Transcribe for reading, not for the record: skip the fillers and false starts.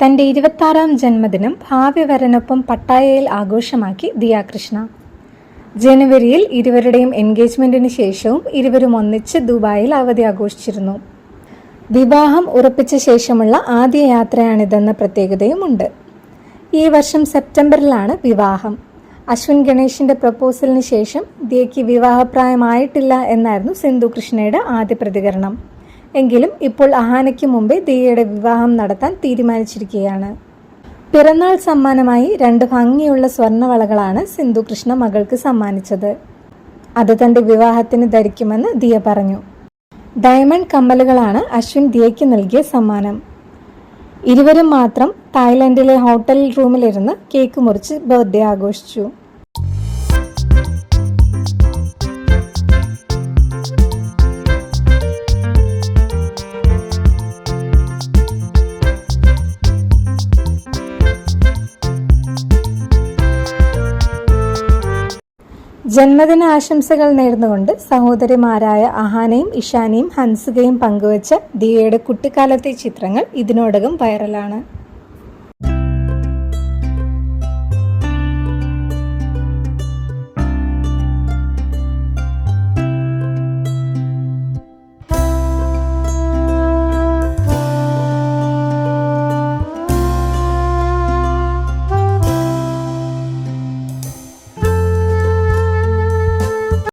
തൻ്റെ 26ാം ജന്മദിനം ഭാവി വരനൊപ്പം പട്ടായയിൽ ആഘോഷമാക്കി ദിയ കൃഷ്ണ. ജനുവരിയിൽ ഇരുവരുടെയും എൻഗേജ്മെന്റിന് ശേഷവും ഇരുവരും ഒന്നിച്ച് ദുബായിൽ അവധി ആഘോഷിച്ചിരുന്നു. വിവാഹം ഉറപ്പിച്ച ശേഷമുള്ള ആദ്യ യാത്രയാണിതെന്ന പ്രത്യേകതയുമുണ്ട്. ഈ വർഷം സെപ്റ്റംബറിലാണ് വിവാഹം. അശ്വിൻ ഗണേഷിന്റെ പ്രപ്പോസലിന് ശേഷം ദിയയ്ക്ക് വിവാഹപ്രായമായിട്ടില്ല എന്നായിരുന്നു സിന്ധു കൃഷ്ണയുടെ ആദ്യ പ്രതികരണം. എങ്കിലും ഇപ്പോൾ അഹാനയ്ക്ക് മുമ്പേ ദിയയുടെ വിവാഹം നടത്താൻ തീരുമാനിച്ചിരിക്കുകയാണ്. പിറന്നാൾ സമ്മാനമായി 2 ഭംഗിയുള്ള സ്വർണ്ണവളകളാണ് സിന്ധു കൃഷ്ണ മകൾക്ക് സമ്മാനിച്ചത്. അത് തൻ്റെ വിവാഹത്തിന് ധരിക്കുമെന്ന് ദിയ പറഞ്ഞു. ഡയമണ്ട് കമ്മലുകളാണ് അശ്വിൻ ദിയയ്ക്ക് നൽകിയ സമ്മാനം. ഇരുവരും മാത്രം തായ്ലൻഡിലെ ഹോട്ടൽ റൂമിലിരുന്ന് കേക്ക് മുറിച്ച് ബർത്ത്ഡേ ആഘോഷിച്ചു. ജന്മദിന ആശംസകൾ നേർന്നുകൊണ്ട് സഹോദരിമാരായ അഹാനയും ഇഷാനിയും ഹൻസികയും പങ്കുവച്ച ദിയയുടെ കുട്ടിക്കാലത്തെ ചിത്രങ്ങൾ ഇതിനോടകം വൈറലാണ്.